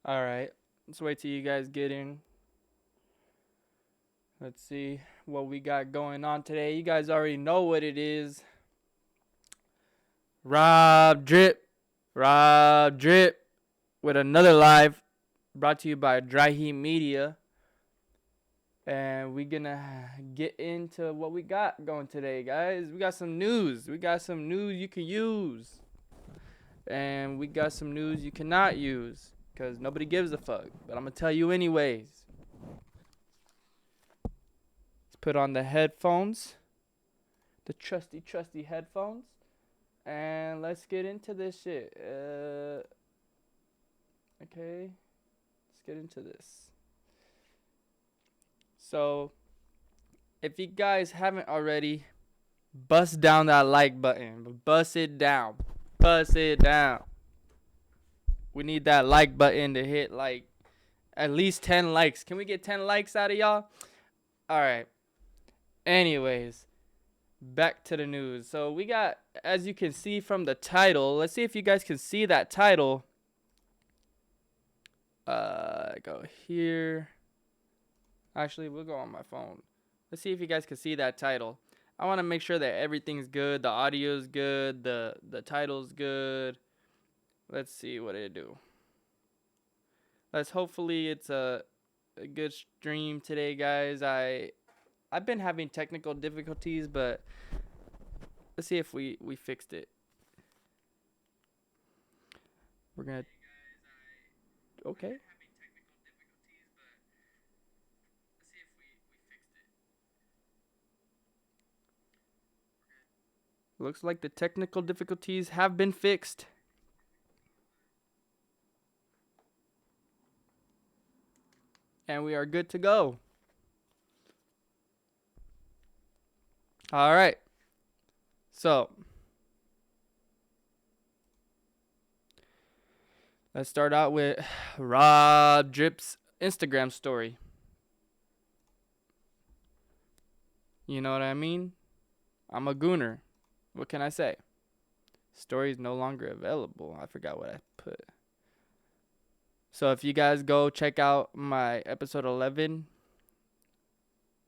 All right. Let's wait till you guys get in. Let's see what we got going on today. You guys already know what it is. Rob Drip. Rob Drip with another live brought to you by Dry Heat Media. And we're going to get into what we got going today, guys. We got some news. We got some news you can use. And we got some news you cannot use because nobody gives a fuck. But I'm going to tell you anyways. Let's put on the headphones. The trusty headphones. And let's get into this shit. Okay. Let's get into this. So, if you guys haven't already, bust down that like button. Bust it down. Bust it down. We need that like button to hit like at least 10 likes. Can we get 10 likes out of y'all? All right. Anyways, back to the news. So we got, as you can see from the title, let's see if you guys can see that title. Go here. Actually, we'll go on my phone. Let's see if you guys can see that title. I want to make sure that everything's good. The audio's good. The title's good. Let's see what it do. Hopefully it's a good stream today, guys. I've been having technical difficulties, but let's see if we fixed it. We're gonna. Okay. Looks like the technical difficulties have been fixed. And we are good to go. All right. So, let's start out with Rob Drip's Instagram story. You know what I mean? I'm a gooner. What can I say? Story is no longer available. I forgot what I put. So if you guys go check out my episode 11,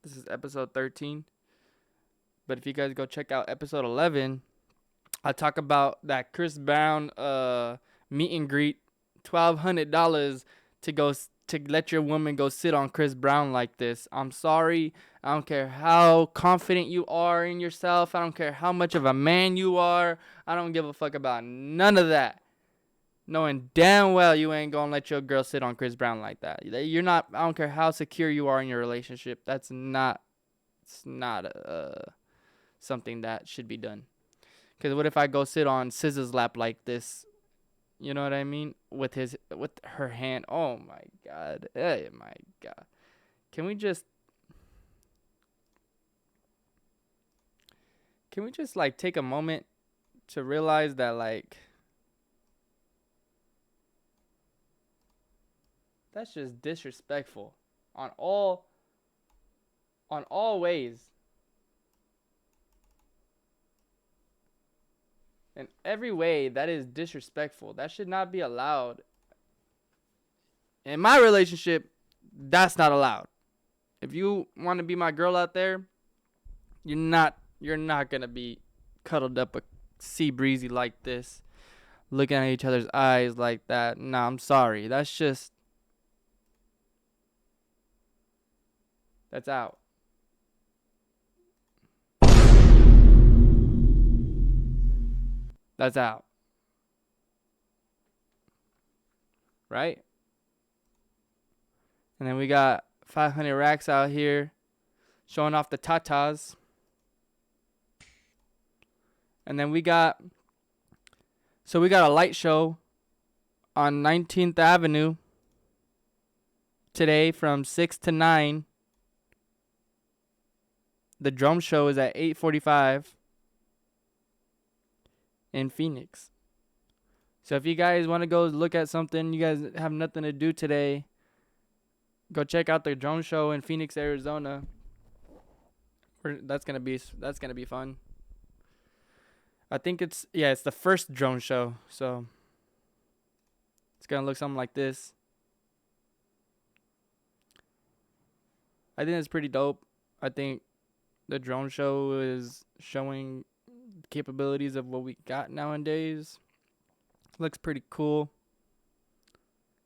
this is episode 13. But if you guys go check out episode 11, I talk about that Chris Brown meet and greet, $1,200 to let your woman go sit on Chris Brown like this. I'm sorry. I don't care how confident you are in yourself. I don't care how much of a man you are. I don't give a fuck about none of that. Knowing damn well you ain't gonna let your girl sit on Chris Brown like that. You're not. I don't care how secure you are in your relationship. That's not. It's not something that should be done. Because what if I go sit on SZA's lap like this? You know what I mean? With her hand. Oh my god. Oh my god. Can we just like take a moment to realize that like that's just disrespectful on all ways. In every way, that is disrespectful. That should not be allowed. In my relationship, that's not allowed. If you want to be my girl out there, you're not gonna be cuddled up a sea breezy like this, looking at each other's eyes like that. Nah, I'm sorry. That's out. That's out. Right? And then we got 500 racks out here showing off the tatas. And then we got a light show on 19th Avenue today from 6 to 9. The drum show is at 8:45 in Phoenix. So if you guys want to go look at something, you guys have nothing to do today, go check out the drone show in Phoenix, Arizona. That's gonna be fun. I think it's the first drone show, so it's gonna look something like this. I think it's pretty dope. I think the drone show is showing capabilities of what we got nowadays. Looks pretty cool.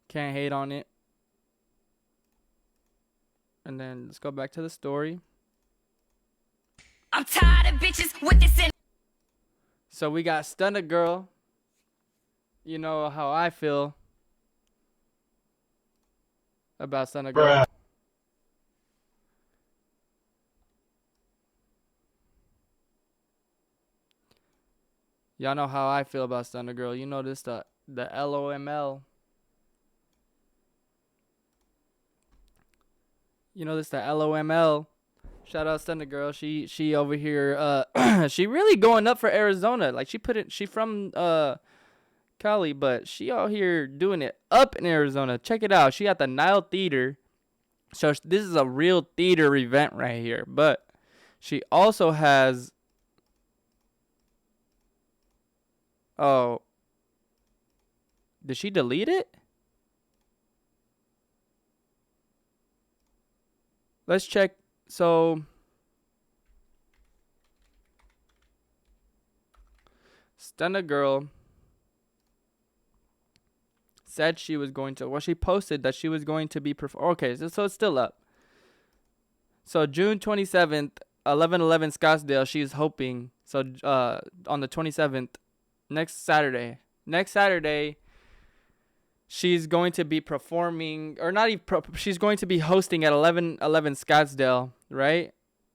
Can't hate on it. And then let's go back to the story. I'm tired of bitches with this in. So we got Stunna Girl. You know how I feel about Stunna Girl. Bruh. Y'all know how I feel about Stunna Girl. You know this the LOML. You know this the LOML. Shout out Stunna Girl. She over here she really going up for Arizona. Like she from Cali, but she out here doing it up in Arizona. Check it out. She at the Nile Theater. So this is a real theater event right here. But she also has oh, did she delete it? Let's check. So Stunna Girl said she was going to, well, she posted that she was going to be, okay, so it's still up. So June 27th, 1111 Scottsdale, she's hoping, so on the 27th, next Saturday, she's going to be performing, or not even, she's going to be hosting at 1111 Scottsdale, right?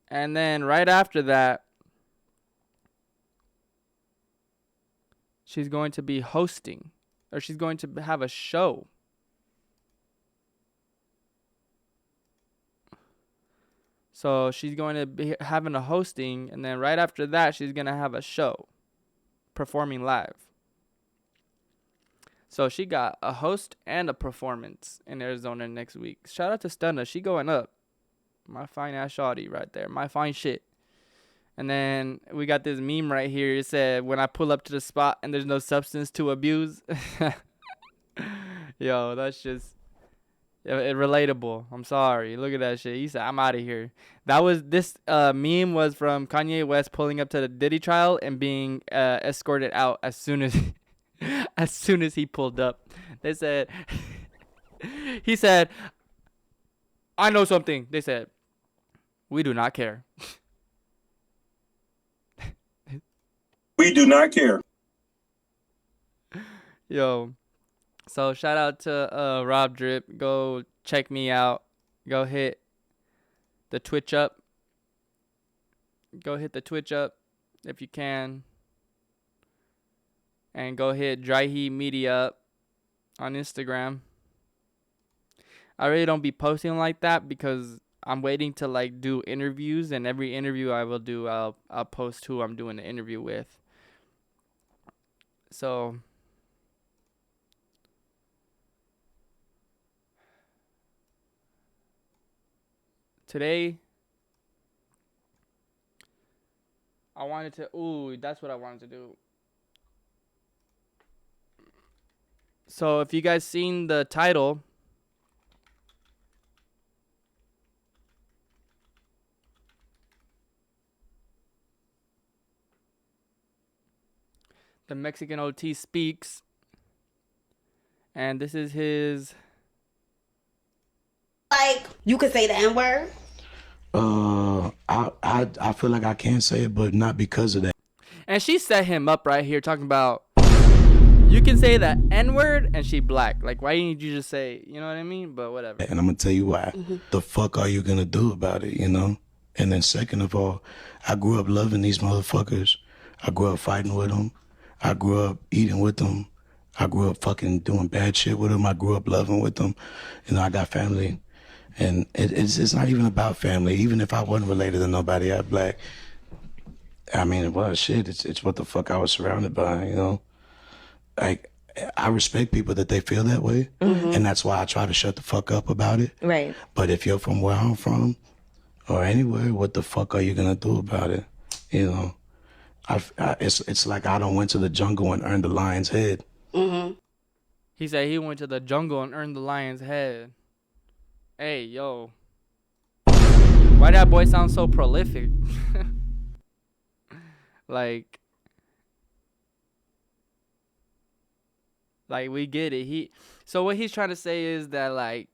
And then right after that, she's going to be hosting, or she's going to have a show. So she's going to be having a hosting, and then right after that, she's going to have a show, performing live. So she got a host and a performance in Arizona next week. Shout out to Stunna. She going up. My fine ass shawty right there. My fine shit. And then we got this meme right here. It said, when I pull up to the spot and there's no substance to abuse. Yo, that's just relatable. I'm sorry. Look at that shit. He said, I'm out of here. This meme was from Kanye West pulling up to the Diddy trial and being escorted out as soon as he pulled up. They said, he said, I know something. They said, we do not care. We do not care. Yo, so shout out to Rob Drip. Go check me out. Go hit the Twitch up. Go hit the Twitch up if you can. And go hit Dry Heat Media up on Instagram. I really don't be posting like that because I'm waiting to like do interviews, and every interview I will do, I'll post who I'm doing the interview with. So today I wanted to, that's what I wanted to do. So if you guys seen the title, TheMexicanOT speaks, and this is his. Like, you could say the N-word? I feel like I can say it, but not because of that. And she set him up right here talking about, you can say the N-word and she black. Like, why didn't you just say, you know what I mean? But whatever. And I'm going to tell you why. The fuck are you going to do about it, you know? And then second of all, I grew up loving these motherfuckers. I grew up fighting with them. I grew up eating with them. I grew up fucking doing bad shit with them. I grew up loving with them. You know, I got family. And it's not even about family. Even if I wasn't related to nobody out black, I mean, well, shit, it's what the fuck I was surrounded by, you know? Like, I respect people that they feel that way, and that's why I try to shut the fuck up about it. Right. But if you're from where I'm from, or anywhere, what the fuck are you gonna do about it? You know, it's like I done went to the jungle and earned the lion's head. He said he went to the jungle and earned the lion's head. Hey, yo. Why that boy sound so prolific? like we get it. So what he's trying to say is that like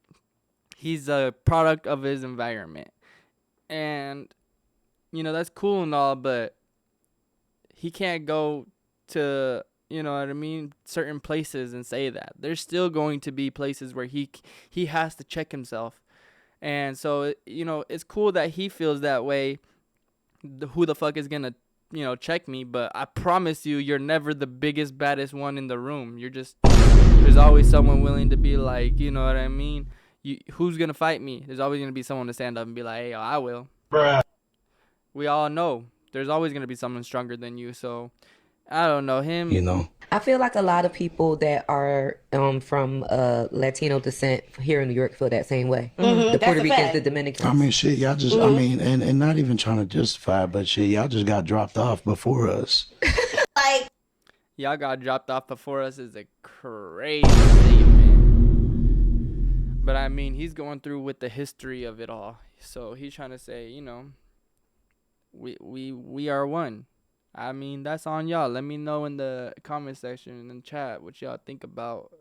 he's a product of his environment. And that's cool and all, but he can't go to, you know what I mean, certain places and say that. There's still going to be places where he has to check himself. And so, it's cool that he feels that way. Who the fuck is going to, check me? But I promise you're never the biggest, baddest one in the room. There's always someone willing to be like, you know what I mean? Who's going to fight me? There's always going to be someone to stand up and be like, hey, I will. Bruh. We all know there's always going to be someone stronger than you. So I don't know him. I feel like a lot of people that are from Latino descent here in New York feel that same way. The Puerto Ricans, the Dominicans. I mean, shit, y'all just, I mean, and not even trying to justify, but shit, y'all just got dropped off before us. Like, Y'all got dropped off before us is a crazy statement. But I mean, he's going through with the history of it all. So he's trying to say, we are one. I mean, that's on y'all. Let me know in the comment section and chat what y'all think about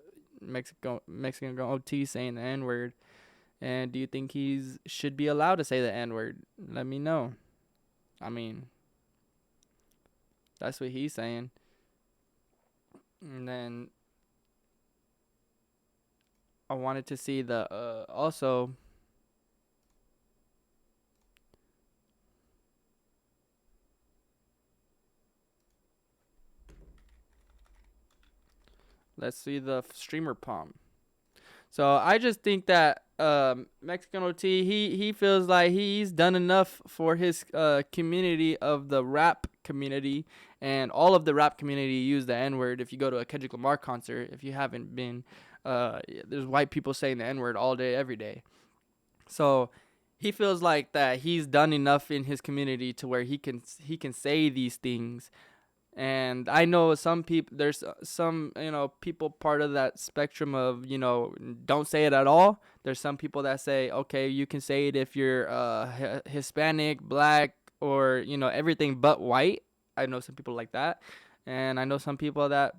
Mexican OT saying the N-word. And do you think should be allowed to say the N-word? Let me know. I mean, that's what he's saying. And then I wanted to see the also. Let's see the streamer Prom. So I just think that Mexican OT, he feels like he's done enough for his community of the rap community, and all of the rap community use the N-word. If you go to a Kendrick Lamar concert, if you haven't been, there's white people saying the N-word all day, every day. So he feels like that he's done enough in his community to where he can say these things. And I know some people, there's some, people part of that spectrum of, don't say it at all. There's some people that say, okay, you can say it if you're Hispanic, black, or, everything but white. I know some people like that. And I know some people that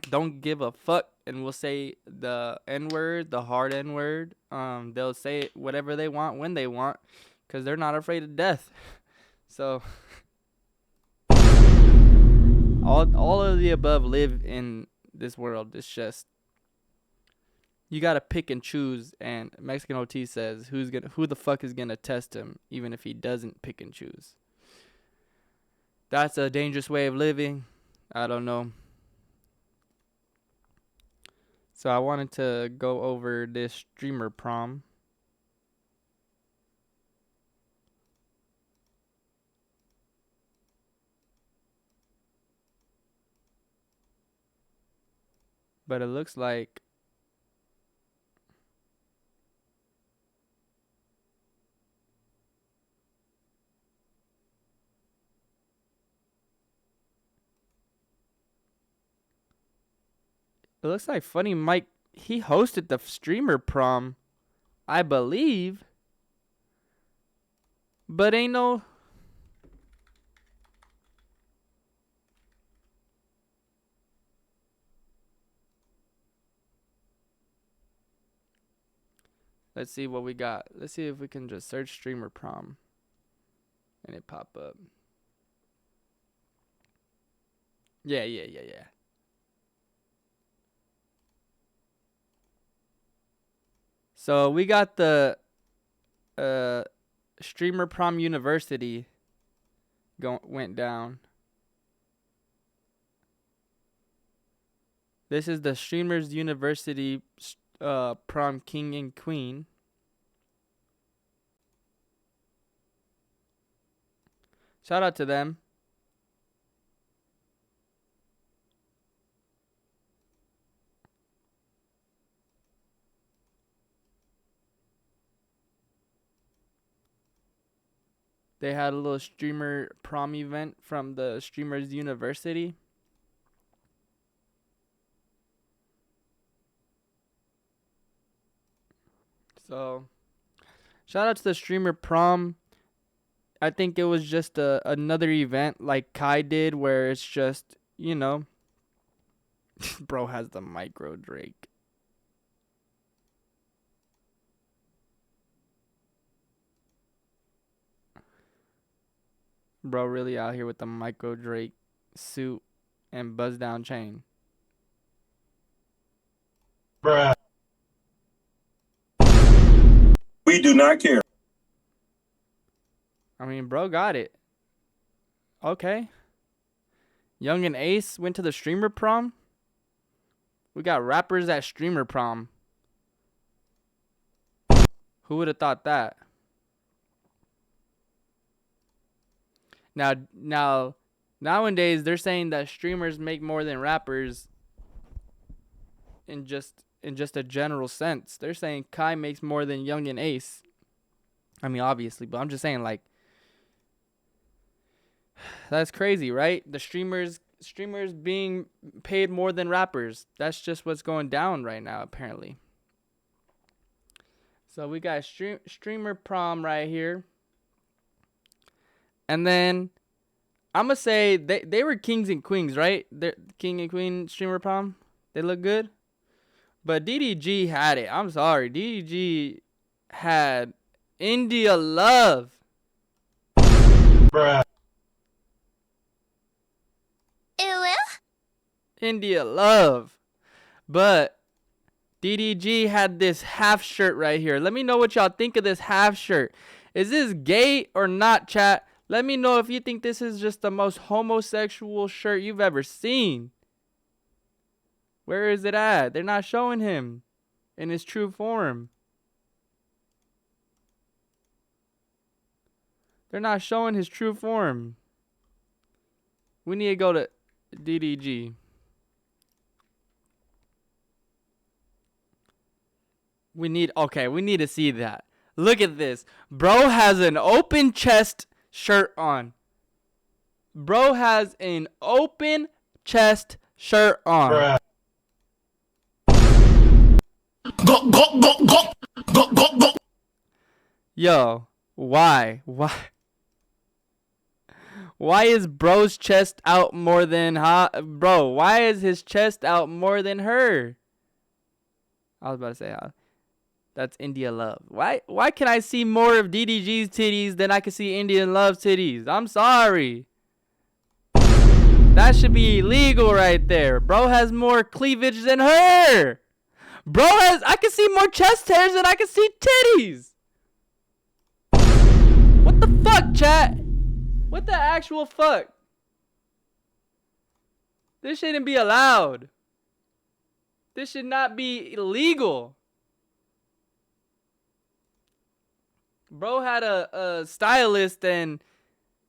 don't give a fuck and will say the N-word, the hard N-word. They'll say whatever they want when they want because they're not afraid of death. So all of the above live in this world. It's just you gotta pick and choose. And Mexican OT says who the fuck is gonna test him, even if he doesn't pick and choose. That's a dangerous way of living. I don't know. So I wanted to go over this streamer Prom. But it looks like Funny Mike, he hosted the streamer Prom, I believe. But ain't no Let's see what we got. Let's see if we can just search streamer Prom and it pop up. Yeah. So we got the streamer Prom University went down. This is the Streamers University Prom King and Queen. Shout out to them. They had a little streamer Prom event from the Streamers University. So, shout out to the streamer Prom. I think it was just another event like Kai did where it's just, bro has the micro Drake. Bro really out here with the micro Drake suit and buzz down chain. Bruh. We do not care. I mean, bro got it. Okay. Young and Ace went to the streamer prom. We got rappers at streamer prom. Who would have thought that? Now, nowadays they're saying that streamers make more than rappers. In just a general sense, they're saying Kai makes more than Young and Ace. I mean, obviously, but I'm just saying, like, that's crazy, right? The streamers being paid more than rappers. That's just what's going down right now, apparently. So we got streamer prom right here. And then I'm going to say they were kings and queens, right? They're king and queen streamer prom. They look good. But DDG had it. I'm sorry. DDG had India Love. Bruh. India Love. But DDG had this half shirt right here. Let me know what y'all think of this half shirt. Is this gay or not, chat? Let me know if you think this is just the most homosexual shirt you've ever seen. Where is it at? They're not showing him in his true form. They're not showing his true form. We need to go to DDG. We need to see that. Look at this. Bro has an open chest shirt on. Bro has an open chest shirt on. Bruh. Go. Yo, why? Why is bro's chest out more than bro? Why is his chest out more than her? I was about to say that's India Love. Why can I see more of DDG's titties than I can see Indian Love's titties? I'm sorry. That should be illegal right there. Bro has more cleavage than her. I can see more chest hairs than I can see titties. What the fuck, chat? What the actual fuck? This shouldn't be allowed. This should not be illegal. Bro had a stylist, and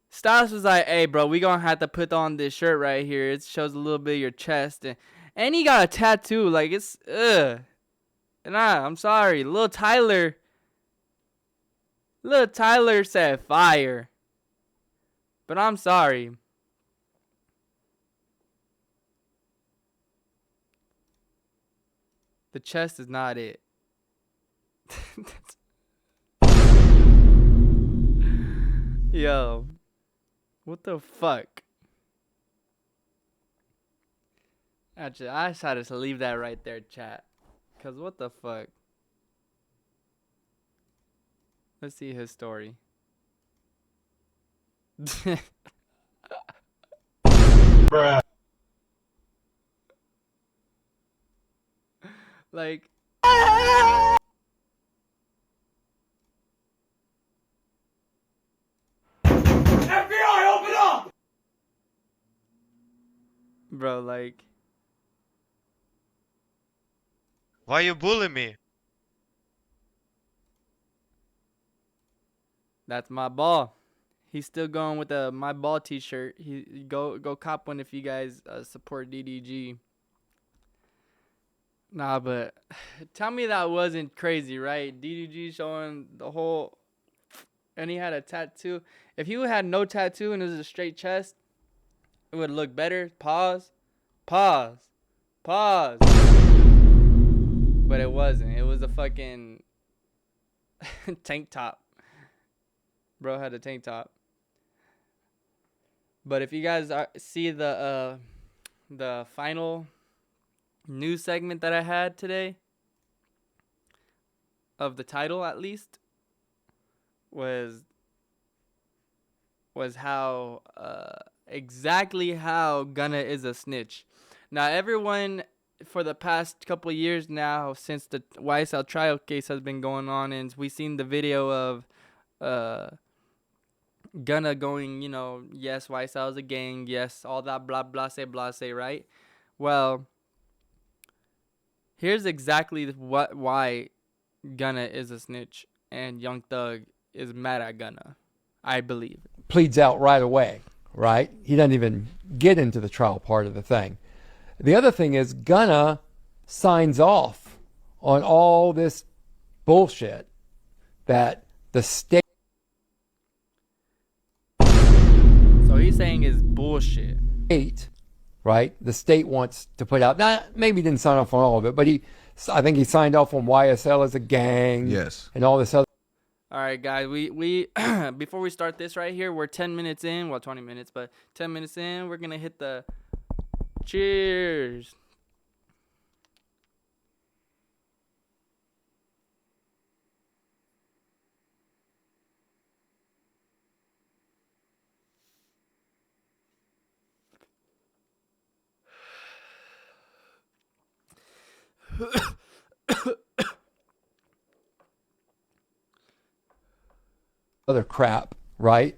stylist was like, hey, bro, we gonna have to put on this shirt right here. It shows a little bit of your chest. And he got a tattoo. Like, it's, Nah, I'm sorry. Lil Tyler said fire. But I'm sorry. The chest is not it. Yo. What the fuck? Actually, I decided to leave that right there, chat. Because what the fuck? Let's see his story. Bruh. Like, FBI, open up! bro, like, Why you bully me? that's my ball. He's still going with the my ball t-shirt. He go cop one if you guys support DDG. Nah, but tell me that wasn't crazy, right? DDG showing the whole, and he had a tattoo. If he had no tattoo and it was a straight chest, it would look better. Pause. But it wasn't. It was a fucking tank top. Bro had a tank top. But if you guys see the final news segment that I had today, of the title at least, was how exactly how Gunna is a snitch. Now everyone for the past couple of years now, since the YSL trial case has been going on, and we've seen the video of Gunna going, you know, yes, YSL is a gang, yes, all that blah blah say, right? Well, here's exactly why Gunna is a snitch and Young Thug is mad at Gunna, I believe. Pleads out right away, right? He doesn't even get into the trial part of the thing. The other thing is Gunna signs off on all this bullshit that the state... So he's saying is bullshit. Right? The state wants to put out... Now, maybe he didn't sign off on all of it, but I think he signed off on YSL as a gang. Yes. And all this other... All right, guys, we before we start this right here, we're 10 minutes in. Well, 20 minutes, but 10 minutes in, we're going to hit the cheers. Other crap, right?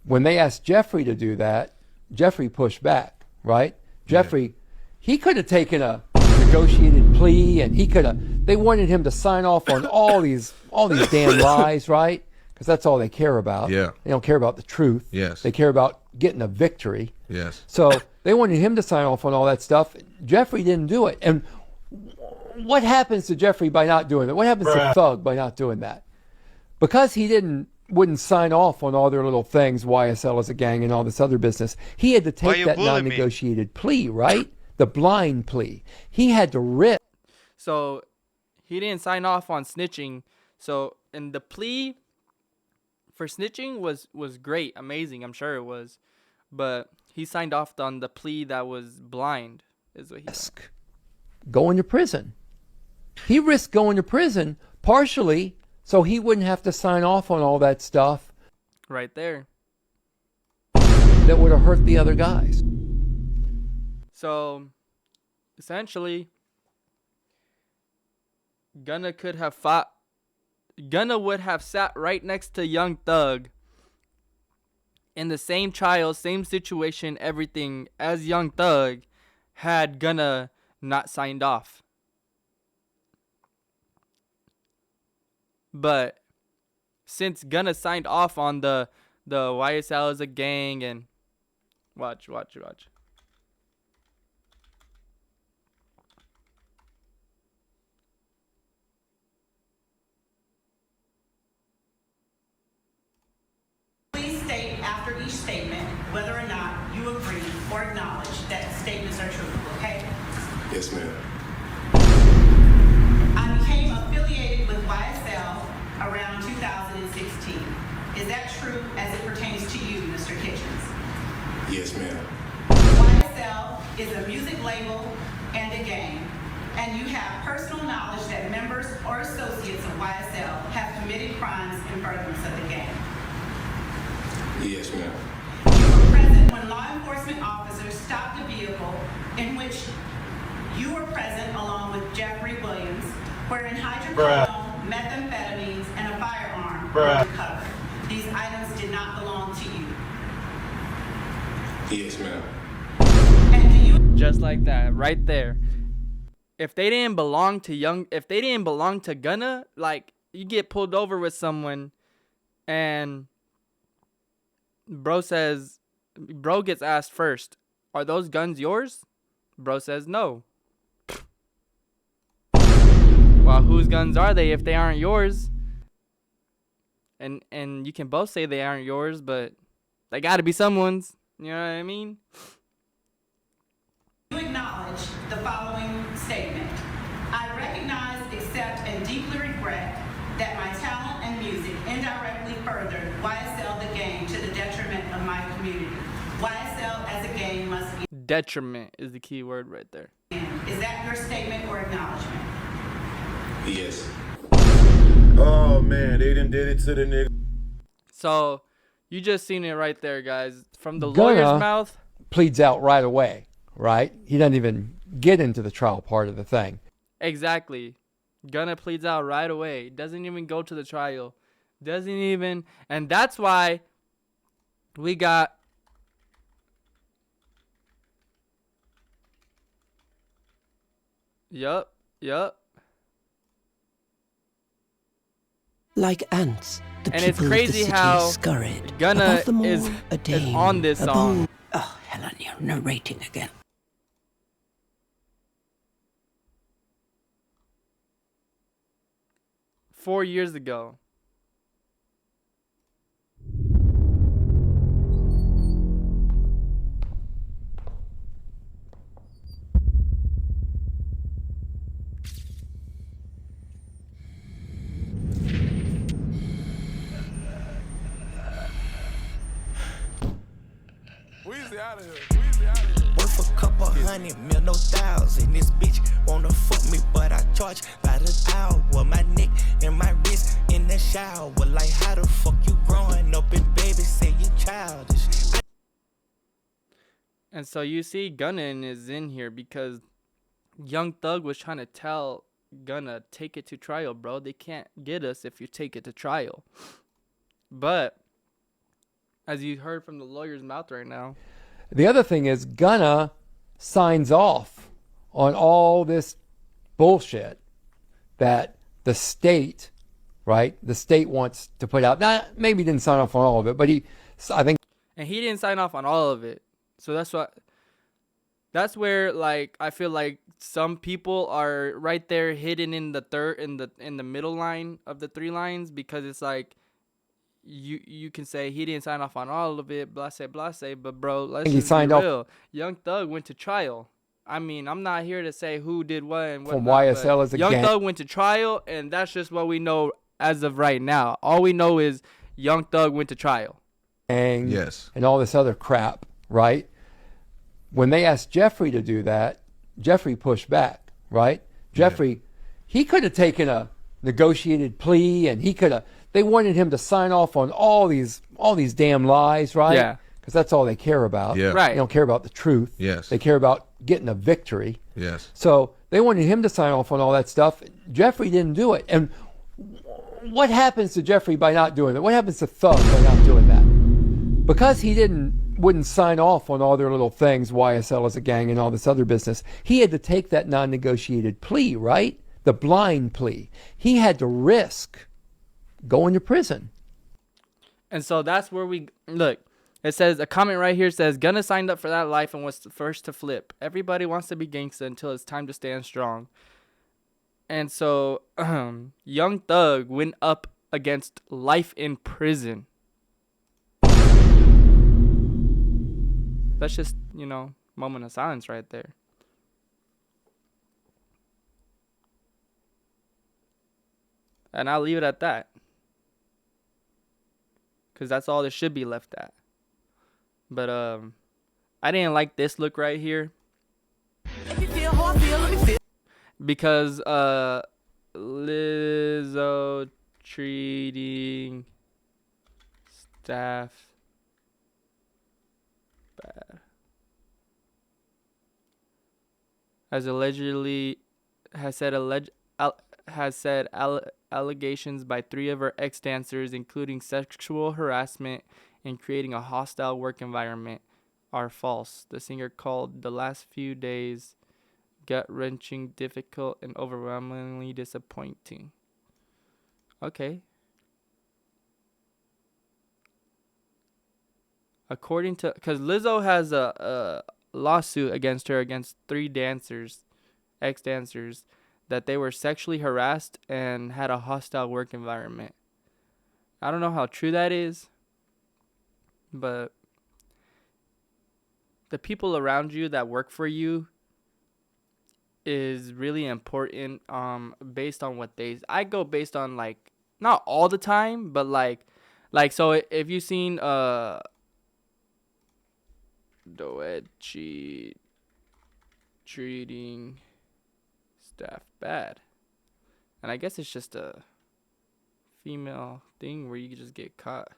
When they asked Jeffrey to do that, Jeffrey pushed back, right? Jeffrey, he could have taken a negotiated plea, and they wanted him to sign off on all these damn lies, right? Because that's all they care about. Yeah. They don't care about the truth. Yes. They care about getting a victory. Yes. So they wanted him to sign off on all that stuff. Jeffrey didn't do it. And what happens to Jeffrey by not doing it? What happens to Thug by not doing that? Because he wouldn't sign off on all their little things, YSL as a gang and all this other business, he had to take that non-negotiated plea, right? The blind plea. He had to risk. So he didn't sign off on snitching. So, and the plea for snitching was great, amazing, I'm sure it was. But he signed off on the plea that was blind, is what he said. Going to prison. He risked going to prison partially so he wouldn't have to sign off on all that stuff. Right there. That would have hurt the other guys. So, essentially, Gunna would have sat right next to Young Thug in the same trial, same situation, everything as Young Thug had Gunna not signed off. But since Gunna signed off on the YSL as a gang, and watch. Please state after each statement whether or not you agree or acknowledge that statements are true, okay? Yes, ma'am. I became affiliated with YSL around 2016. Is that true as it pertains to you, Mr. Kitchens? Yes, ma'am. YSL is a music label and a gang, and you have personal knowledge that members or associates of YSL have committed crimes in furtherance of the gang. Yes, ma'am. You were present when law enforcement officers stopped a vehicle in which you were present along with Jeffrey Williams, wherein hydrocodone, methamphetamines, and a firearm were recovered. These items did not belong to you. Yes, ma'am. And do you... Just like that, right there. If they didn't belong to Gunna, like, you get pulled over with someone and bro gets asked first, are those guns yours? Bro says no. Well, whose guns are they if they aren't yours? And you can both say they aren't yours, but they gotta be someone's. You know what I mean? You acknowledge the following statement. I recognize, accept, and deeply regret that my talent and music indirectly furthered YSL the gang to the detriment of my community. YSL as a gang must Detriment is the key word right there. end. Is that your statement or acknowledgement? Yes. Oh man, they done did it to the nigga. So you just seen it right there, guys, from the Gunna lawyer's mouth. pleads out right away, right? He doesn't even get into the trial part of the thing. Exactly. Gunna pleads out right away. Doesn't even go to the trial. Doesn't even. And that's why we got. Yup. Like ants, the And it's people crazy of the city how scurried. Gunna Above them all, is a dame, on this a song. bull. Oh, Helen, you're narrating again. Four years ago. Weezy out of here. Weezy out of here. Worth a couple hundred mil, no thousand. This bitch wanna fuck me, but I charge by the hour. My neck and my wrist in the shower. Like, how the fuck you growing up and baby say you childish? And so you see Gunna is in here because Young Thug was trying to tell Gunna, take it to trial, bro. They can't get us if you take it to trial. But as you heard from the lawyer's mouth right now. The other thing is Gunna signs off on all this bullshit that the state, right? The state wants to put out. Now, maybe he didn't sign off on all of it, but I think. And he didn't sign off on all of it. So that's where, like, I feel like some people are right there hidden in the middle line of the three lines, because it's like you can say he didn't sign off on all of it, blase, but bro, let's just be real. Young Thug went to trial. I mean, I'm not here to say who did what and what. From YSL as a Young gang. Thug went to trial, and that's just what we know as of right now. All we know is Young Thug went to trial. Yes. And all this other crap, right? When they asked Jeffrey to do that, Jeffrey pushed back, right? Jeffrey, he could have taken a negotiated plea, and they wanted him to sign off on all these damn lies, right? Yeah. Because that's all they care about. Yeah. Right. They don't care about the truth. Yes. They care about getting a victory. Yes. So they wanted him to sign off on all that stuff. Jeffrey didn't do it. And what happens to Jeffrey by not doing it? What happens to Thug by not doing that? Because he wouldn't sign off on all their little things, YSL as a gang and all this other business, he had to take that non-negotiated plea, right? The blind plea. He had to risk going to prison. And so that's where we look. It says, a comment right here says, Gunna signed up for that life and was the first to flip. Everybody wants to be gangsta until it's time to stand strong. And so Young Thug went up against life in prison. That's just, moment of silence right there. And I'll leave it at that. Because that's all there should be left at. But I didn't like this look right here. Because Lizzo treating staff bad. Has said allegations by 3 of her ex-dancers, including sexual harassment and creating a hostile work environment, are false. The singer called the last few days gut-wrenching, difficult, and overwhelmingly disappointing. Okay. According to, because Lizzo has a lawsuit against her, against 3 dancers, ex-dancers, that they were sexually harassed and had a hostile work environment. I don't know how true that is, but the people around you that work for you is really important, based on what I go based on, like, not all the time, but like so if you've seen Doechi treating staff bad. And I guess it's just a female thing where you can just get caught.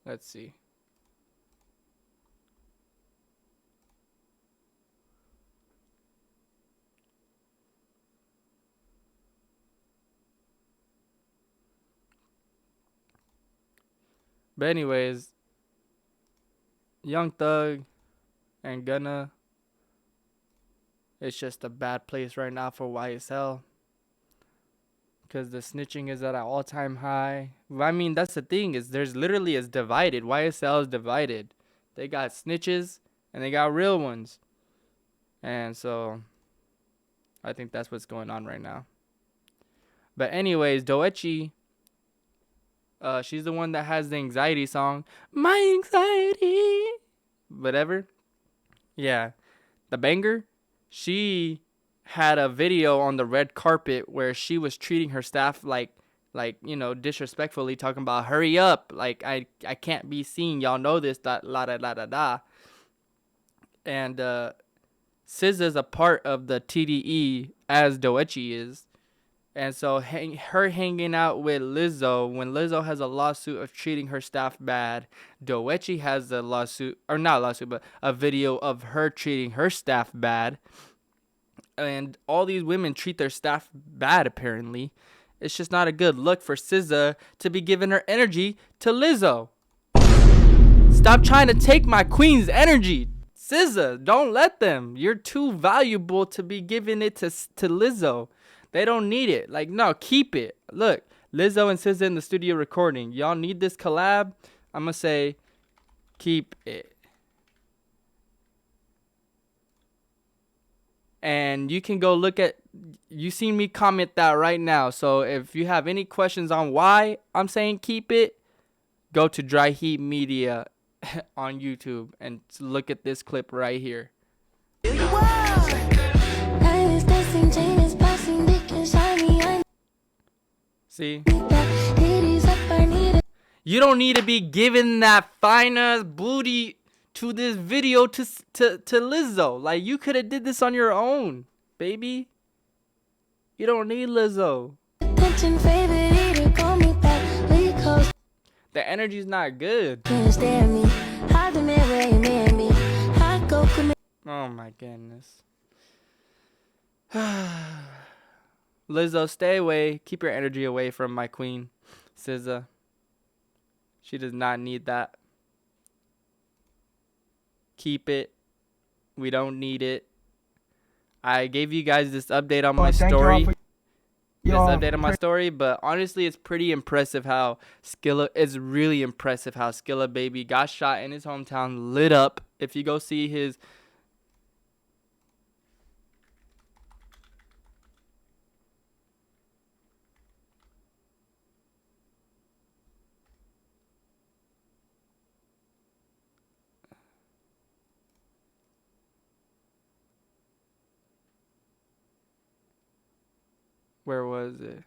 Let's see. But anyways, Young Thug and Gunna, it's just a bad place right now for YSL. Because the snitching is at an all-time high. I mean, that's the thing, is there's literally is divided. YSL is divided. They got snitches and they got real ones. And so I think that's what's going on right now. But anyways, Doechi, she's the one that has the anxiety song. My anxiety. Whatever. Yeah. The banger. She had a video on the red carpet where she was treating her staff like you know, disrespectfully, talking about hurry up, like I can't be seen, y'all know this, la da da da da. And SZA's a part of the TDE as Doechi is, and so her hanging out with Lizzo when Lizzo has a lawsuit of treating her staff bad, Doechi has a lawsuit, or not lawsuit, but a video of her treating her staff bad. And all these women treat their staff bad, apparently. It's just not a good look for SZA to be giving her energy to Lizzo. Stop trying to take my queen's energy. SZA, don't let them. You're too valuable to be giving it to Lizzo. They don't need it. Like, no, keep it. Look, Lizzo and SZA in the studio recording. Y'all need this collab? I'm going to say, keep it. And you can go look at, you seen me comment that right now. So if you have any questions on why I'm saying keep it, go to Dry Heat Media on YouTube and look at this clip right here. See? You don't need to be giving that fine ass booty to this video to Lizzo. Like, you could have did this on your own, baby. You don't need Lizzo. The energy's not good. Oh my goodness. Lizzo, stay away. Keep your energy away from my queen, SZA. She does not need that. Keep it. We don't need it. I gave you guys this update on my story. But honestly, it's pretty impressive how Skilla. It's really impressive how Skilla Baby got shot in his hometown, lit up. If you go see his. Where was it?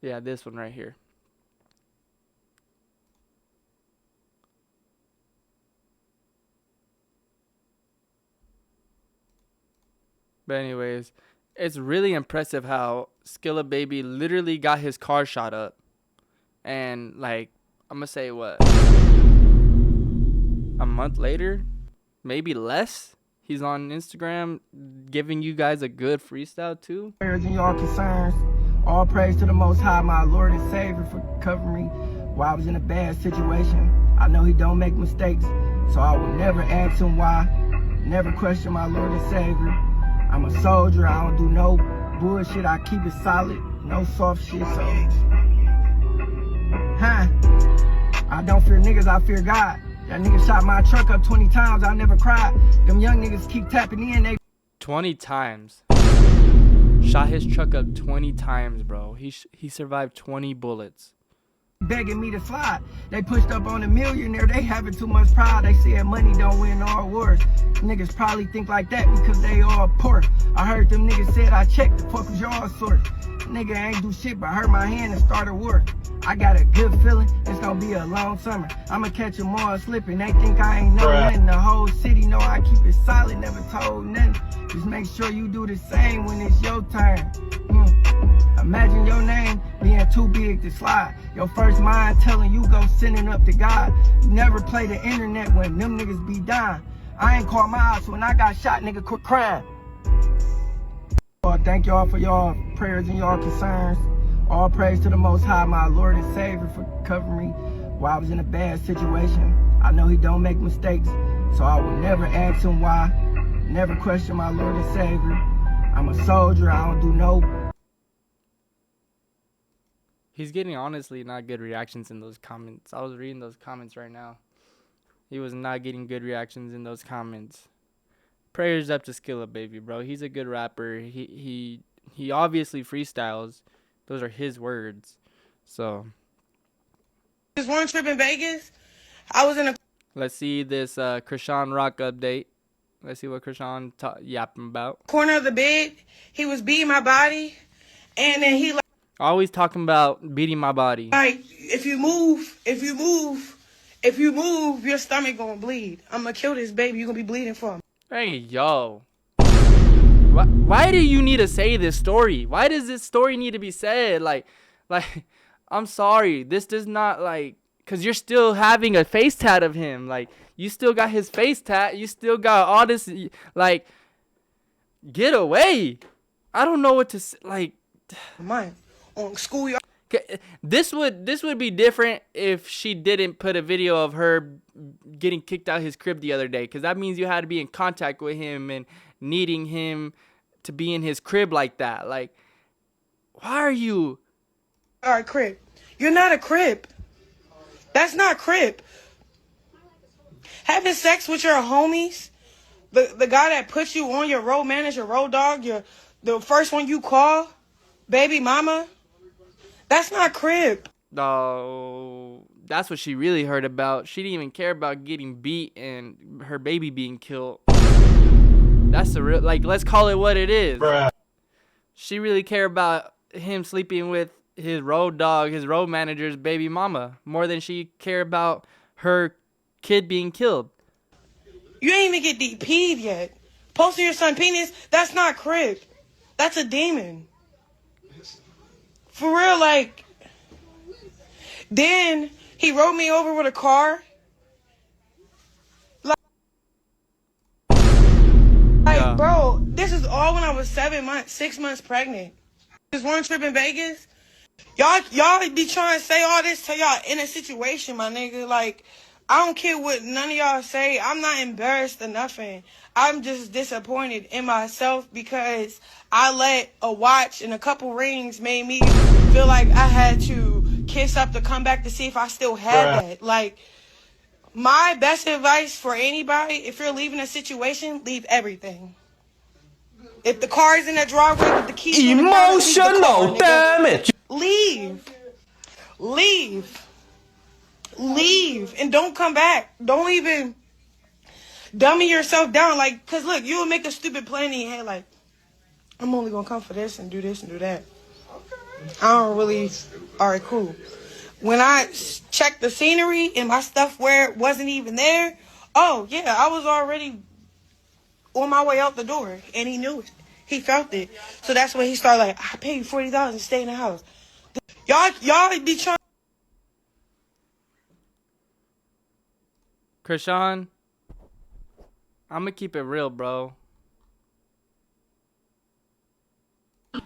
Yeah, this one right here. But anyways, it's really impressive how Skilla Baby literally got his car shot up. And like, I'm gonna say what, a month later, maybe less, he's on Instagram giving you guys a good freestyle too. And your concerns, all praise to the Most High, my Lord and Savior, for covering me while I was in a bad situation. I know he don't make mistakes, so I will never ask him why, never question my Lord and Savior. I'm a soldier, I don't do no bullshit, I keep it solid, no soft shit, so I don't fear niggas, I fear God. That nigga shot my truck up 20 times, I never cried. Them young niggas keep tapping in, they 20 times. Shot his truck up 20 times, bro. He survived 20 bullets. Begging me to slide. They pushed up on a millionaire, they having too much pride. They said money don't win all wars. Niggas probably think like that because they all poor. I heard them niggas said I checked the fuck was y'all source. Nigga ain't do shit but hurt my hand and start a war. I got a good feeling, it's gonna be a long summer. I'ma catch them all slipping, they think I ain't know nothing. The whole city know I keep it solid, never told nothing. Just make sure you do the same when it's your turn. Imagine your name being too big to slide. Your first mind telling you go sending up to God. You never play the internet when them niggas be dying. I ain't call my eyes when I got shot, nigga, quit crying. Thank y'all for y'all prayers and y'all concerns. All praise to the Most High, my Lord and Savior, for covering me while I was in a bad situation. I know he don't make mistakes, so I will never ask him why. Never question my Lord and Savior. I'm a soldier, I don't do no... He's getting honestly not good reactions in those comments. I was reading those comments right now. He was not getting good reactions in those comments. Prayers up to Skilla Baby, bro. He's a good rapper. He obviously freestyles. Those are his words. So This one trip in Vegas, I was in a... Let's see this Krishan Rock update. Let's see what Krishan yapping about. Corner of the bed, he was beating my body, and then he Always talking about beating my body. like, if you move, your stomach gonna bleed. I'm gonna kill this baby, you gonna be bleeding for him. Hey, yo. Why do you need to say this story? Why does this story need to be said? Like, I'm sorry. This does not, like, because you're still having a face tat of him. Like, you still got his face tat. You still got all this, like, get away. I don't know what to say. Like, mine on schoolyard. This would be different if she didn't put a video of her getting kicked out his crib the other day, because that means you had to be in contact with him and needing him to be in his crib like that. Like, why are you? All right, crib. You're not a crib. That's not crib. Having sex with your homies, the guy that puts you on, your road manager, road dog, the first one you call, baby mama. That's not crib. No, that's what she really heard about. She didn't even care about getting beat and her baby being killed. That's the real, like, let's call it what it is. Bruh. She really cared about him sleeping with his road dog, his road manager's baby mama, more than she cared about her kid being killed. You ain't even get DP'd yet. Posting your son penis, that's not crib. That's a demon. For real, like, then he rode me over with a car. Like, bro, this is all when I was 6 months pregnant. This one trip in Vegas, y'all be trying to say all this to y'all in a situation, my nigga. Like, I don't care what none of y'all say. I'm not embarrassed or nothing. I'm just disappointed in myself because I let a watch and a couple rings made me feel like I had to kiss up to come back to see if I still had that. Like, my best advice for anybody, if you're leaving a situation, leave everything. If the car is in the driveway with the keys, emotional damage. Leave, and don't come back. Don't even dummy yourself down. Like, cause look, you will make a stupid plan in your head. Like, I'm only gonna come for this and do that. I don't really. All right, cool. When I checked the scenery and my stuff where it wasn't even there, oh yeah, I was already on my way out the door, and he knew it. He felt it. So that's when he started like, I paid you $40 to stay in the house. Y'all be trying. Krishan, I'm gonna keep it real, bro.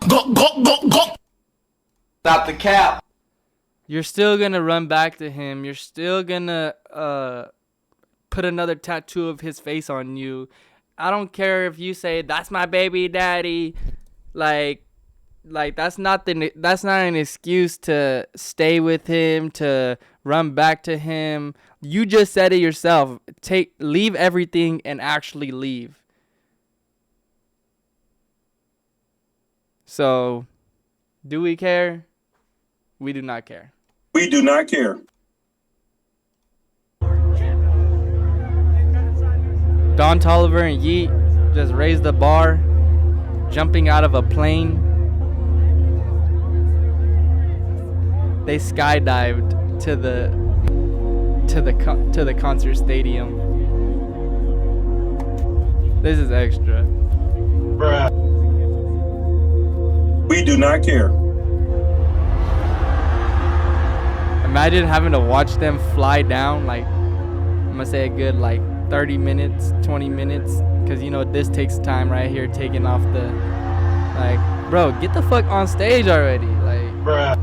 Go. Stop the cap. You're still gonna run back to him. You're still gonna put another tattoo of his face on you. I don't care if you say that's my baby daddy. Like that's not an excuse to stay with him, to run back to him. You just said it yourself. Leave everything and actually leave. So, do we care? We do not care. We do not care. Don Toliver and Yeet just raised the bar, jumping out of a plane. They skydived to the concert stadium. This is extra. Bruh. We do not care. Imagine having to watch them fly down, like, I'm gonna say a good, like, 30 minutes, 20 minutes, because, you know, this takes time right here, taking off the, like, bro, get the fuck on stage already, like, bruh.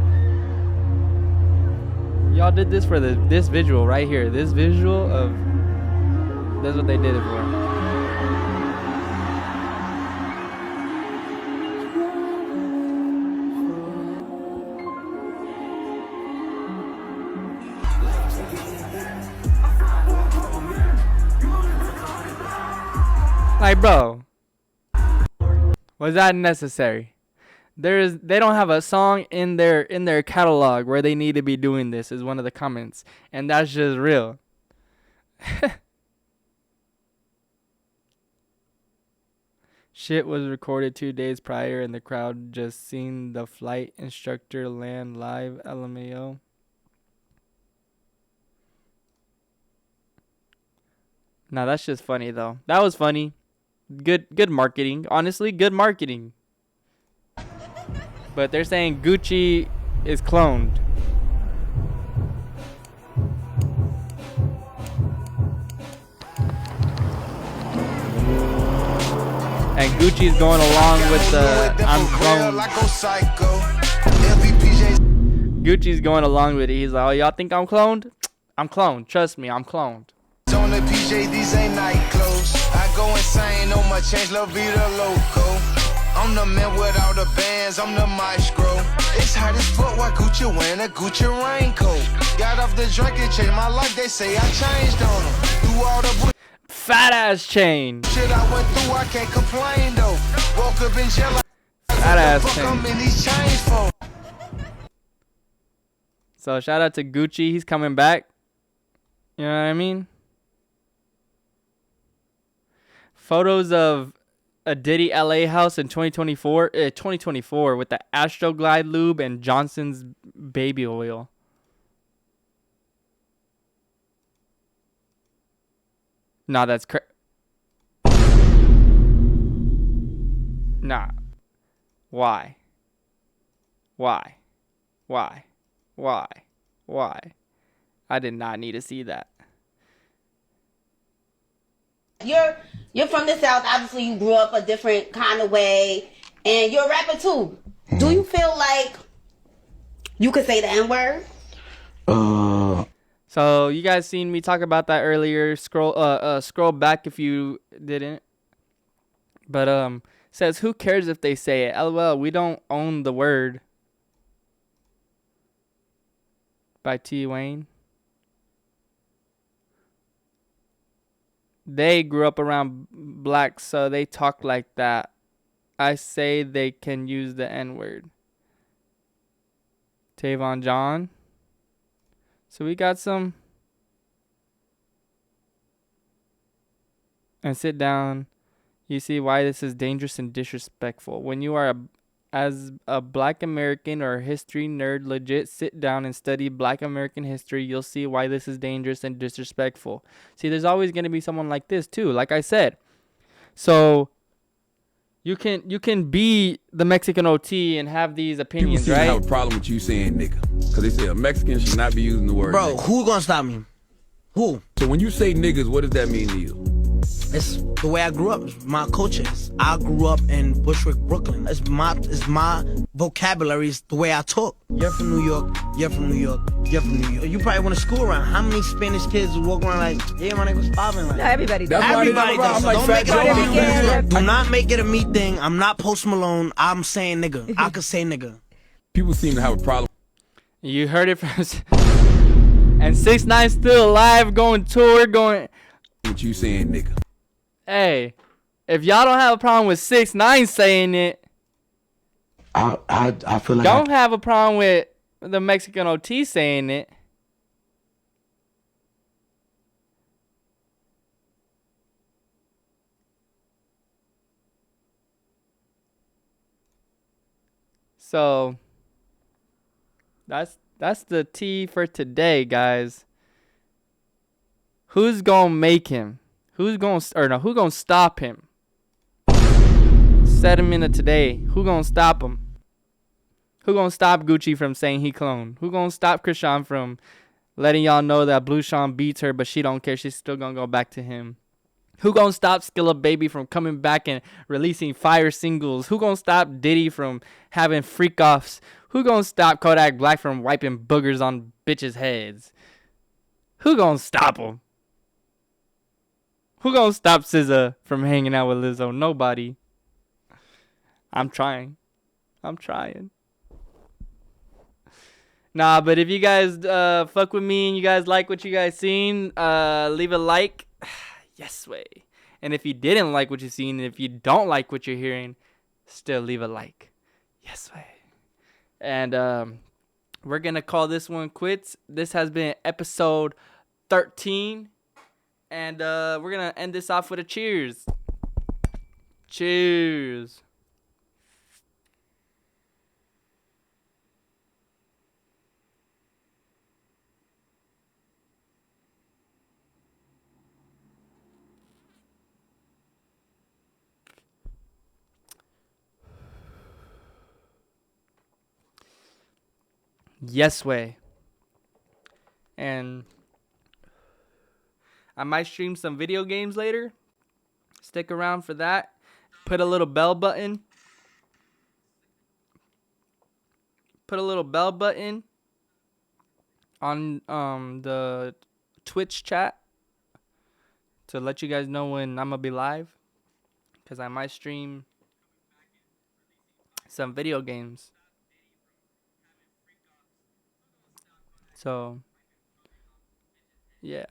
Y'all did this for this visual right here, this visual of, that's what they did it for. Like, bro, was that necessary? They don't have a song in their catalog where they need to be doing this, is one of the comments, and that's just real. Shit was recorded 2 days prior, and the crowd just seen the flight instructor land live. LMAO. Nah, that's just funny though. That was funny. Good marketing. Honestly, good marketing. But they're saying Gucci is cloned. And Gucci's going along with the I'm cloned. Gucci's going along with it. He's like, oh, y'all think I'm cloned? I'm cloned. Trust me, I'm cloned. On the PJ, these ain't night clothes. I go insane, no more change, La Vida Loco. I'm the man with all the bands, I'm the maestro. It's hot as fuck, why Gucci wearing a Gucci raincoat? Got off the drink and changed my life, they say I changed on them. Through all the fat ass chain. Shit I went through, I can't complain though. Woke up in jail, fat ass chain. I'm in these chains for. So shout out to Gucci, he's coming back. You know what I mean? Photos of a Diddy LA house in 2024 with the Astroglide lube and Johnson's baby oil. Nah, that's nah. Why? I did not need to see that. You're from the South. Obviously, you grew up a different kind of way, and you're a rapper too. Do you feel like you could say the N-word? So you guys seen me talk about that earlier. Scroll back if you didn't. But says who cares if they say it? LOL, we don't own the word. By T. Wayne. They grew up around blacks, so they talk like that. I say they can use the N-word. Tavon John. So we got some. And sit down. You see why this is dangerous and disrespectful. When you are as a black American or history nerd, legit sit down and study black American history, you'll see why this is dangerous and disrespectful. See, there's always going to be someone like this too, like I said. So you can be the Mexican OT and have these opinions, people right? Have a problem with you saying nigga, because they say a Mexican should not be using the word bro, nigga. Who gonna stop me? Who? So when you say niggas, what does that mean to you? It's the way I grew up. It's my culture. I grew up in Bushwick, Brooklyn. It's my vocabulary. It's the way I talk. You're from New York. You're from New York. You're from New York. You probably went to school around. How many Spanish kids walk around like, yeah, my nigga was popping like? No, everybody does. Everybody does. Like, don't make it a me thing. Do not make it a me thing. I'm not Post Malone. I'm saying nigga. I could say nigga. People seem to have a problem. You heard it from. And 6ix9ine still alive, going tour, going. With you saying nigga. Hey, if y'all don't have a problem with 6ix9ine saying it, I feel like Don't have a problem with the Mexican OT saying it. So that's the tea for today, guys. Who's gonna make him? Who's gonna stop him? Set him into today. Who gonna stop him? Who gonna stop Gucci from saying he cloned? Who gonna stop Krishan from letting y'all know that Blue Sean beats her, but she don't care? She's still gonna go back to him. Who gonna stop Skilla Baby from coming back and releasing fire singles? Who gonna stop Diddy from having freak offs? Who gonna stop Kodak Black from wiping boogers on bitches' heads? Who gonna stop him? Who gonna stop SZA from hanging out with Lizzo? Nobody. I'm trying. Nah, but if you guys fuck with me and you guys like what you guys seen, leave a like. Yes way. And if you didn't like what you seen, and if you don't like what you're hearing, still leave a like. Yes way. And we're gonna call this one quits. This has been episode 13. And we're gonna end this off with a cheers. Cheers. Yes way. And I might stream some video games later. Stick around for that. Put a little bell button. On the Twitch chat to let you guys know when I'm gonna be live, because I might stream some video games. So yeah.